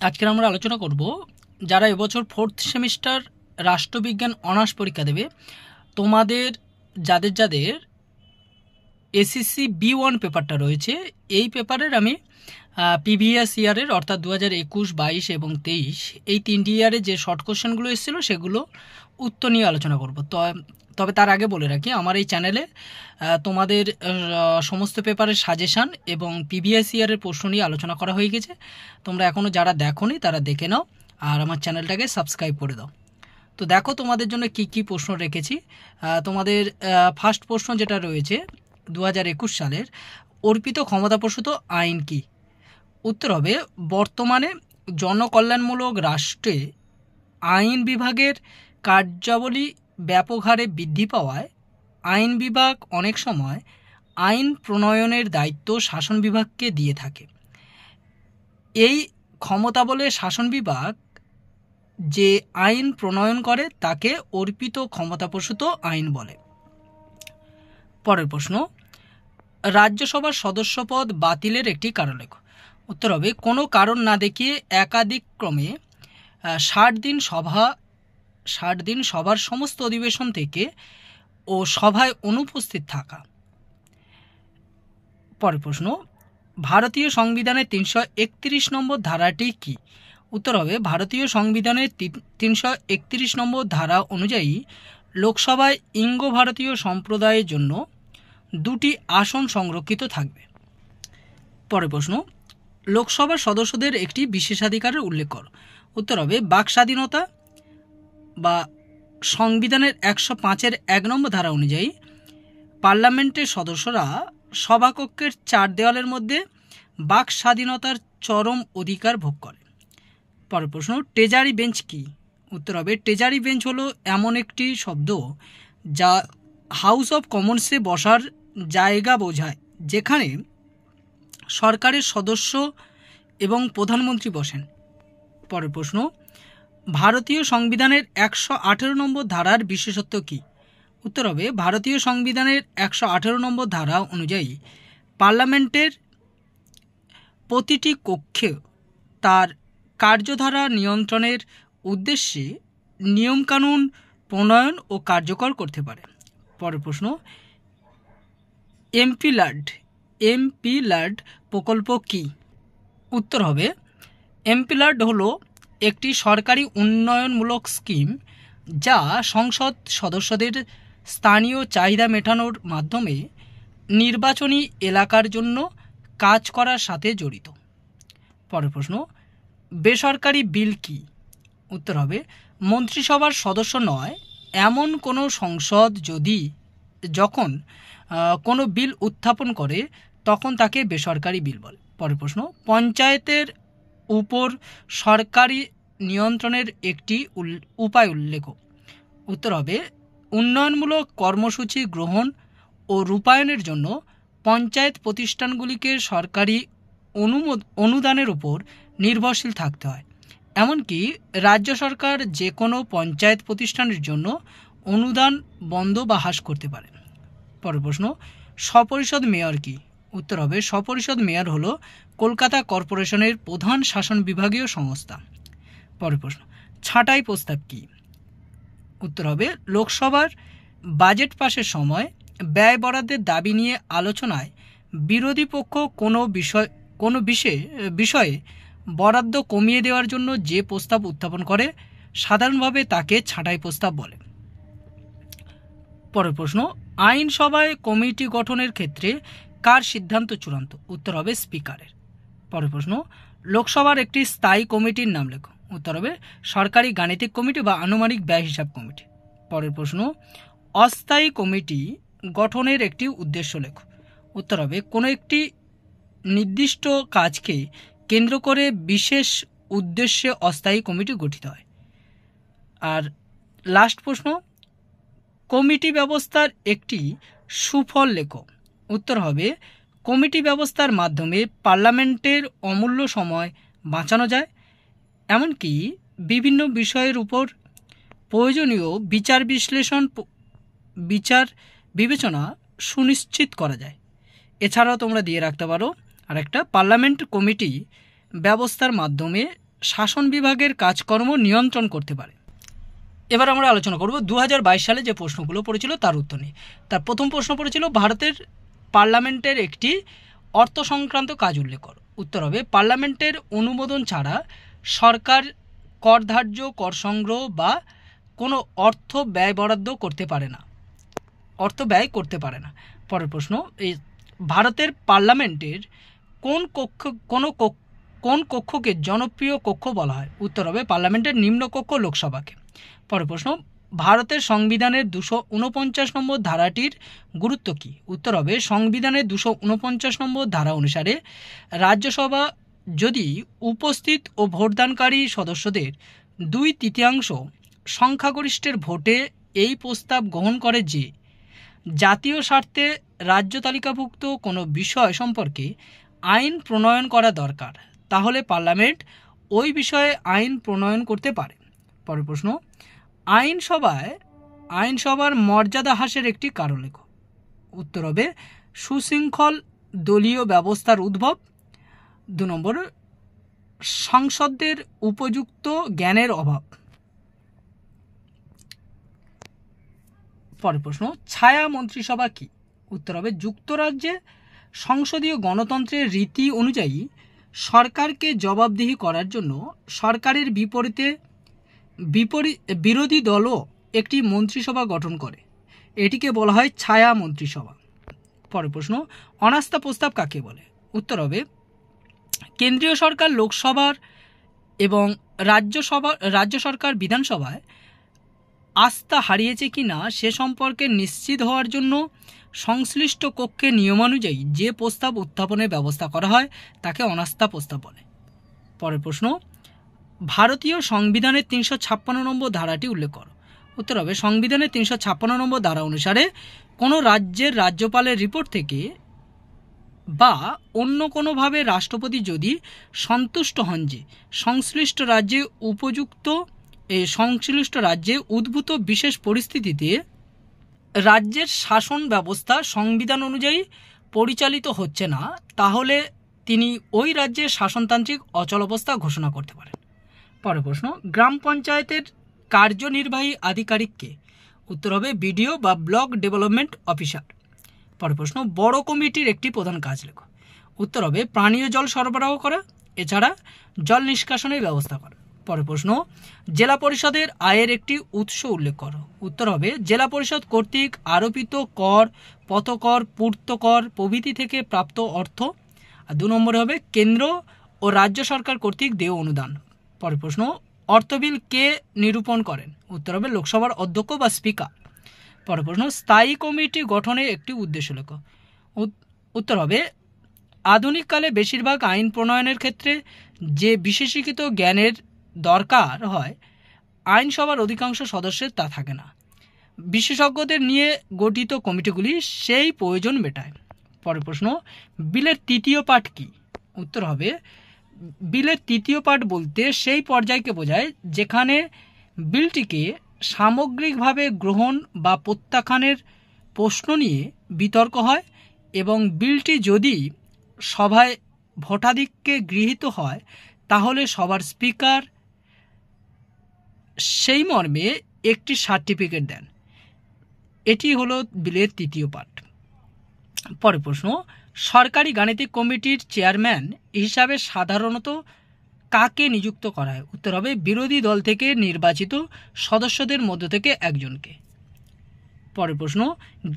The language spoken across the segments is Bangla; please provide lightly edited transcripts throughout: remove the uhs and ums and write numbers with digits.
আজকে আমরা আলোচনা করব যারা এবছর 4th সেমিস্টার রাষ্ট্রবিজ্ঞান অনার্স পরীক্ষা দেবে, তোমাদের যাদের এসএসসি B1 পেপারটা রয়েছে, এই পেপারের আমি প্রিভিয়াস ইয়ারের অর্থাৎ 2021, 22 এবং 23 এই 3টি ইয়ারে যে শর্ট কোশ্চেনগুলো এসেছিলো সেগুলো উত্তর নিয়ে আলোচনা করব। তবে তার আগে বলে রাখি, আমার এই চ্যানেলে তোমাদের সমস্ত পেপারের সাজেশান এবং প্রিভিয়াস ইয়ারের প্রশ্ন নিয়ে আলোচনা করা হয়ে গেছে। তোমরা এখনও যারা দেখোনি তারা দেখে নাও আর আমার চ্যানেলটাকে সাবস্ক্রাইব করে দাও। তো দেখো তোমাদের জন্য কি কি প্রশ্ন রেখেছি। তোমাদের ফার্স্ট প্রশ্ন যেটা রয়েছে 2021 সালের, অর্পিত ক্ষমতাপ্রসূত আইন কি? উত্তর হবে, বর্তমানে জনকল্যাণমূলক রাষ্ট্রে আইন বিভাগের কার্যাবলী ব্যাপক হারে বৃদ্ধি পাওয়ায় আইন বিভাগ অনেক সময় আইন প্রণয়নের দায়িত্ব শাসন বিভাগকে দিয়ে থাকে। এই ক্ষমতা বলে শাসন বিভাগ যে আইন প্রণয়ন করে তাকে অর্পিত ক্ষমতাপ্রসূত আইন বলে। পরের প্রশ্ন, রাজ্যসভার সদস্যপদ বাতিলের একটি কারণ লেখো। উত্তর হবে, কোনো কারণ না দেখিয়ে একাধিক ক্রমে 60 দিন সভার সমস্ত অধিবেশন থেকে ও সভায় অনুপস্থিত থাকা। পরের প্রশ্ন, ভারতীয় সংবিধানের 331 নম্বর ধারাটি কি? উত্তর হবে, ভারতীয় সংবিধানের 331 নম্বর ধারা অনুযায়ী লোকসভায় ইঙ্গ ভারতীয় সম্প্রদায়ের জন্য 2টি আসন সংরক্ষিত থাকবে। পরের প্রশ্ন, লোকসভার সদস্যদের একটি বিশেষাধিকারের উল্লেখ কর। উত্তর হবে, বাক স্বাধীনতা বা সংবিধানের 105-এর 1 নম্বর ধারা অনুযায়ী পার্লামেন্টের সদস্যরা সভাকক্ষের 4 দেওয়ালের মধ্যে বাক স্বাধীনতার চরম অধিকার ভোগ করে। পরের প্রশ্ন, ট্রেজারি বেঞ্চ কি? উত্তর হবে, ট্রেজারি বেঞ্চ হলো এমন একটি শব্দ যা হাউস অফ কমন্সে বসার জায়গা বোঝায়, যেখানে সরকারের সদস্য এবং প্রধানমন্ত্রী বসেন। পরের প্রশ্ন, ভারতীয় সংবিধানের 118 নম্বর ধারার বিশেষত্ব কি? উত্তর হবে, ভারতীয় সংবিধানের 118 নম্বর ধারা অনুযায়ী পার্লামেন্টের প্রতিটি কক্ষে তার কার্যধারা নিয়ন্ত্রণের উদ্দেশ্যে নিয়মকানুন প্রণয়ন ও কার্যকর করতে পারে। পরের প্রশ্ন, এমপি-লাড প্রকল্প কি? উত্তর হবে, এমপি-লাড হলো একটি সরকারি উন্নয়নমূলক স্কিম যা সংসদ সদস্যদের স্থানীয় চাহিদা মেটানোর মাধ্যমে নির্বাচনী এলাকার জন্য কাজ করার সাথে জড়িত। পরের প্রশ্ন, বেসরকারি বিল কি? উত্তর হবে, মন্ত্রিসভার সদস্য নয় এমন কোনো সংসদ যখন কোনো বিল উত্থাপন করে তখন তাকে বেসরকারি বিল বলে। পরের প্রশ্ন, পঞ্চায়েতের উপর সরকারি নিয়ন্ত্রণের একটি উপায় উল্লেখ। উত্তর হবে, উন্নয়নমূলক কর্মসূচি গ্রহণ ও রূপায়ণের জন্য পঞ্চায়েত প্রতিষ্ঠানগুলিকে সরকারি অনুদানের উপর নির্ভরশীল থাকতে হয়। এমনকি রাজ্য সরকার যে কোনো পঞ্চায়েত প্রতিষ্ঠানের জন্য অনুদান বন্ধ বা হ্রাস করতে পারে। পরের প্রশ্ন, স্বপরিষদ মেয়র কি? উত্তর হবে, স্বপরিষদ মেয়র হলো কলকাতা কর্পোরেশনের প্রধান শাসন বিভাগীয় সংস্থা। পরের প্রশ্ন, ছাঁটাই প্রস্তাব কি? উত্তর হবে, লোকসভার বাজেট পাশের সময় ব্যয় বরাদ্দের দাবি নিয়ে আলোচনায় বিরোধী পক্ষ কোনো বিষয়ে বরাদ্দ কমিয়ে দেওয়ার জন্য যে প্রস্তাব উত্থাপন করে সাধারণভাবে তাকে ছাঁটাই প্রস্তাব বলে। পরের প্রশ্ন, আইনসভায় কমিটি গঠনের ক্ষেত্রে কার সিদ্ধান্ত চূড়ান্ত? উত্তর হবে, স্পিকারের। পরের প্রশ্ন, লোকসভার একটি স্থায়ী কমিটির নাম লেখো। উত্তর হবে, সরকারি গাণিতিক কমিটি বা আনুমানিক ব্যয় হিসাব কমিটি। পরের প্রশ্ন, অস্থায়ী কমিটি গঠনের একটি উদ্দেশ্য লেখো। উত্তর হবে, কোনো একটি নির্দিষ্ট কাজকে কেন্দ্র করে বিশেষ উদ্দেশ্যে অস্থায়ী কমিটি গঠিত হয়। আর লাস্ট প্রশ্ন, কমিটি ব্যবস্থার একটি সুফল লেখো। উত্তর হবে, কমিটি ব্যবস্থার মাধ্যমে পার্লামেন্টের অমূল্য সময় বাঁচানো যায়, এমনকি বিভিন্ন বিষয়ের উপর প্রয়োজনীয় বিচার বিবেচনা সুনিশ্চিত করা যায়। এছাড়াও তোমরা দিয়ে রাখতে পারো আরেকটা, পার্লামেন্ট কমিটি ব্যবস্থার মাধ্যমে শাসন বিভাগের কাজকর্ম নিয়ন্ত্রণ করতে পারে। এবার আমরা আলোচনা করব 2022 সালে যে প্রশ্নগুলো পড়েছিল তার উত্তর নিয়ে। তার প্রথম প্রশ্ন পড়েছিল ভারতের পার্লামেন্টের একটি অর্থ সংক্রান্ত কাজ উল্লেখ করো। উত্তর হবে পার্লামেন্টের অনুমোদন ছাড়া সরকার কর ধার্য, কর সংগ্রহ বা কোনো অর্থ ব্যয় বরাদ্দ করতে পারে না, অর্থ ব্যয় করতে পারে না। পরের প্রশ্ন, এই ভারতের পার্লামেন্টের কোন কক্ষকে জনপ্রিয় কক্ষ বলা হয়? উত্তর হবে পার্লামেন্টের নিম্নকক্ষ লোকসভাকে। পরের প্রশ্ন, ভারতের সংবিধানের 249 নম্বর ধারাটির গুরুত্ব কী? উত্তর হবে সংবিধানের 249 নম্বর ধারা অনুসারে রাজ্যসভা যদি উপস্থিত ও ভোটদানকারী সদস্যদের 2/3 সংখ্যাগরিষ্ঠের ভোটে এই প্রস্তাব গ্রহণ করে যে জাতীয় স্বার্থে রাজ্য তালিকাভুক্ত কোনো বিষয় সম্পর্কে আইন প্রণয়ন করা দরকার, তাহলে পার্লামেন্ট ওই বিষয়ে আইন প্রণয়ন করতে পারে। পরের প্রশ্ন, আইনসভার মর্যাদা হ্রাসের একটি কারণ লেখো। উত্তর হবে সুশৃঙ্খল দলীয় ব্যবস্থার উদ্ভব। 2 নম্বর, সাংসদদের উপযুক্ত জ্ঞানের অভাব। পরের প্রশ্ন, ছায়া মন্ত্রিসভা কি? উত্তর হবে যুক্তরাজ্যে সংসদীয় গণতন্ত্রের রীতি অনুযায়ী সরকারকে জবাবদিহি করার জন্য সরকারের বিরোধী দলও একটি মন্ত্রিসভা গঠন করে, এটিকে বলা হয় ছায়া মন্ত্রিসভা। পরের প্রশ্ন, অনাস্থা প্রস্তাব কাকে বলে? উত্তর হবে কেন্দ্রীয় সরকার লোকসভার এবং রাজ্য সরকার বিধানসভায় আস্থা হারিয়েছে কি না সে সম্পর্কে নিশ্চিত হওয়ার জন্য সংশ্লিষ্ট কক্ষের নিয়মানুযায়ী যে প্রস্তাব উত্থাপনের ব্যবস্থা করা হয় তাকে অনাস্থা প্রস্তাব বলে। পরের প্রশ্ন, ভারতীয় সংবিধানের 356 নম্বর ধারাটি উল্লেখ করো। উত্তর হবে সংবিধানের 356 নম্বর ধারা অনুসারে কোনো রাজ্যের রাজ্যপালের রিপোর্ট থেকে বা অন্য কোনোভাবে রাষ্ট্রপতি যদি সন্তুষ্ট হন যে সংশ্লিষ্ট রাজ্যে উদ্ভূত বিশেষ পরিস্থিতিতে রাজ্যের শাসন ব্যবস্থা সংবিধান অনুযায়ী পরিচালিত হচ্ছে না, তাহলে তিনি ওই রাজ্যের শাসনতান্ত্রিক অচলাবস্থা ঘোষণা করতে পারেন। পরের প্রশ্ন, গ্রাম পঞ্চায়েতের কার্যনির্বাহী আধিকারিককে? উত্তর হবে বিডিও বা ব্লক ডেভেলপমেন্ট অফিসার। পরের প্রশ্ন, বড় কমিটির একটি প্রধান কাজ লেখো। উত্তর হবে পানীয় জল সরবরাহ করা, এছাড়া জল নিষ্কাশনের ব্যবস্থা করা। পরের প্রশ্ন, জেলা পরিষদের আয়ের একটি উৎস উল্লেখ করো। উত্তর হবে জেলা পরিষদ কর্তৃক আরোপিত কর, পথকর, পূর্তকর প্রভৃতি থেকে প্রাপ্ত অর্থ। আর 2 নম্বরে হবে কেন্দ্র ও রাজ্য সরকার কর্তৃক দেয় অনুদান। পরের প্রশ্ন, অর্থবিল কে নিরূপণ করেন? উত্তর হবে লোকসভার অধ্যক্ষ বা স্পিকার। পরের প্রশ্ন, স্থায়ী কমিটি গঠনের একটি উদ্দেশ্য লেখো। উত্তর হবে আধুনিককালে বেশিরভাগ আইন প্রণয়নের ক্ষেত্রে যে বিশেষীকৃত জ্ঞানের দরকার হয় আইনসভার অধিকাংশ সদস্যের তা থাকে না। বিশেষজ্ঞদের নিয়ে গঠিত কমিটিগুলি সেই প্রয়োজন মেটায়। পরের প্রশ্ন, বিলের তৃতীয় পাঠ কি? উত্তর হবে বিলের তৃতীয় পাঠ বলতে সেই পর্যায়কে বোঝায় যেখানে বিলটিকে সামগ্রিকভাবে গ্রহণ বা প্রত্যাখ্যানের প্রশ্ন নিয়ে বিতর্ক হয় এবং বিলটি যদি সভায় ভোটাধিক্যে গৃহীত হয় তাহলে সভার স্পিকার সেই মর্মে একটি সার্টিফিকেট দেন। এটি হলো বিলের তৃতীয় পাঠ। পরের প্রশ্ন, সরকারি গাণিতিক কমিটির চেয়ারম্যান হিসাবে সাধারণত কাকে নিযুক্ত করা হয়? উত্তর হবে বিরোধী দল থেকে নির্বাচিত সদস্যদের মধ্য থেকে একজনকে। পরের প্রশ্ন,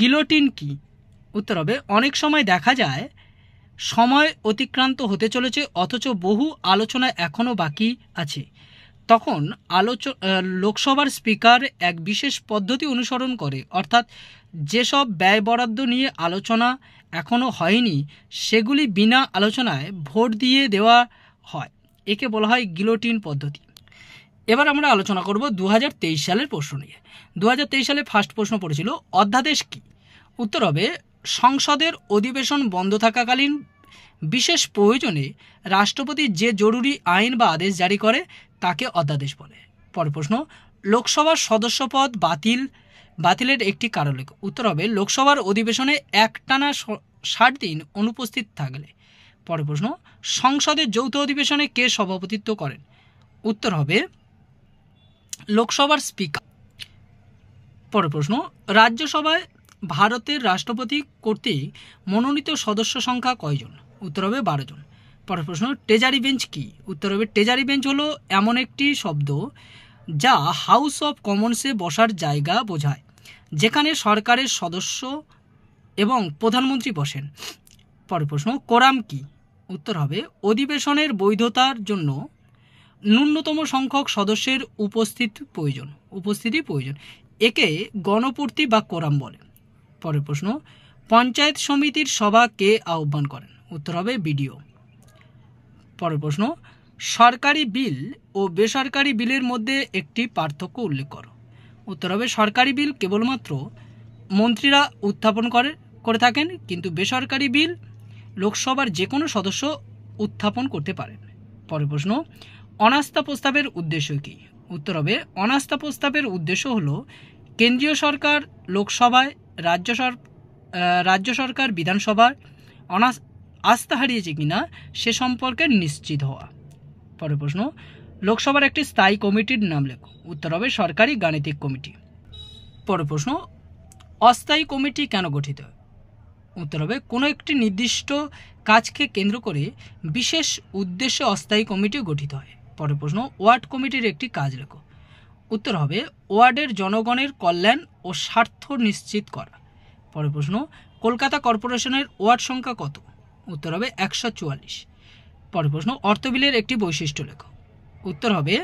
গিলোটিন কি? উত্তর হবে অনেক সময় দেখা যায় সময় অতিক্রান্ত হতে চলেছে অথচ বহু আলোচনা এখনও বাকি আছে, তখন লোকসভার স্পিকার এক বিশেষ পদ্ধতি অনুসরণ করে, অর্থাৎ যেসব ব্যয় বরাদ্দ নিয়ে আলোচনা এখনও হয়নি সেগুলি বিনা আলোচনায় ভোট দিয়ে দেওয়া হয়, একে বলা হয় গিলোটিন পদ্ধতি। এবার আমরা আলোচনা করব 2023 সালের প্রশ্ন নিয়ে। 2023 সালে ফার্স্ট প্রশ্ন পড়েছিল অধ্যাদেশ কি? উত্তর হবে সংসদের অধিবেশন বন্ধ থাকাকালীন বিশেষ প্রয়োজনে রাষ্ট্রপতি যে জরুরি আইন বা আদেশ জারি করে তাকে অধ্যাদেশ বলে। পরের প্রশ্ন, লোকসভার সদস্যপদ বাতিলের একটি কারণ লেখো। উত্তর হবে লোকসভার অধিবেশনে একটানা 60 দিন অনুপস্থিত থাকলে। পরের প্রশ্ন, সংসদের যৌথ অধিবেশনে কে সভাপতিত্ব করেন? উত্তর হবে লোকসভার স্পিকার। পরের প্রশ্ন, রাজ্যসভায় ভারতের রাষ্ট্রপতি কর্তৃক মনোনীত সদস্য সংখ্যা কয়জন? উত্তর হবে 12 জন। পরের প্রশ্ন, ট্রেজারি বেঞ্চ কি? উত্তর হবে ট্রেজারি বেঞ্চ হলো এমন একটি শব্দ যা হাউস অফ কমন্সে বসার জায়গা বোঝায়, যেখানে সরকারের সদস্য এবং প্রধানমন্ত্রী বসেন। পরের প্রশ্ন, কোরাম কি? উত্তর হবে অধিবেশনের বৈধতার জন্য ন্যূনতম সংখ্যক সদস্যের উপস্থিতি প্রয়োজন। একে গণপূর্তি বা কোরাম বলে। পরের প্রশ্ন, পঞ্চায়েত সমিতির সভা কে আহ্বান করেন? উত্তর হবে বিডিও। পরের প্রশ্ন, সরকারি বিল ও বেসরকারি বিলের মধ্যে একটি পার্থক্য উল্লেখ করো। উত্তর হবে সরকারি বিল কেবলমাত্র মন্ত্রীরা উত্থাপন করে থাকেন, কিন্তু বেসরকারি বিল লোকসভার যে কোনো সদস্য উত্থাপন করতে পারেন। পরের প্রশ্ন, অনাস্থা প্রস্তাবের উদ্দেশ্য কী? উত্তর হবে অনাস্থা প্রস্তাবের উদ্দেশ্য হলো কেন্দ্রীয় সরকার লোকসভায়, রাজ্য সরকার বিধানসভায় আস্থা হারিয়েছে কিনা সে সম্পর্কে নিশ্চিত হওয়া। পরের প্রশ্ন, লোকসভার একটি স্থায়ী কমিটির নাম লেখো। উত্তর হবে সরকারি গাণিতিক কমিটি। পরের প্রশ্ন, অস্থায়ী কমিটি কেন গঠিত হয়? উত্তর হবে কোনো একটি নির্দিষ্ট কাজকে কেন্দ্র করে বিশেষ উদ্দেশ্যে অস্থায়ী কমিটি গঠিত হয়। পরের প্রশ্ন, ওয়ার্ড কমিটির একটি কাজ লেখো। উত্তর হবে ওয়ার্ডের জনগণের কল্যাণ ও স্বার্থ নিশ্চিত করা। পরের প্রশ্ন, কলকাতা কর্পোরেশনের ওয়ার্ড সংখ্যা কত? উত্তর হবে 144। পরের প্রশ্ন, অর্থবিলের একটি বৈশিষ্ট্য লেখো। উত্তর হবে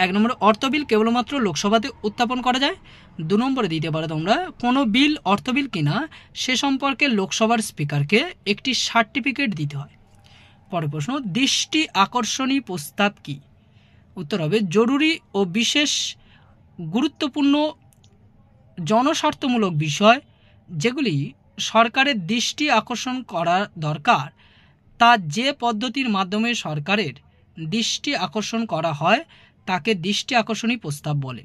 1 নম্বরে অর্থবিল কেবলমাত্র লোকসভাতে উত্থাপন করা যায়। 2 নম্বরে দিতে পারো তোমরা কোনো বিল অর্থবিল কিনা সে সম্পর্কে লোকসভার স্পিকারকে একটি সার্টিফিকেট দিতে হয়। পরের প্রশ্ন, দৃষ্টি আকর্ষণী প্রস্তাব কি? উত্তর হবে জরুরি ও বিশেষ গুরুত্বপূর্ণ জনস্বার্থমূলক বিষয় যেগুলি সরকারের দৃষ্টি আকর্ষণ করা দরকার, তা যে পদ্ধতির মাধ্যমে সরকারের দৃষ্টি আকর্ষণ করা হয় তাকে দৃষ্টি আকর্ষণী প্রস্তাব বলে।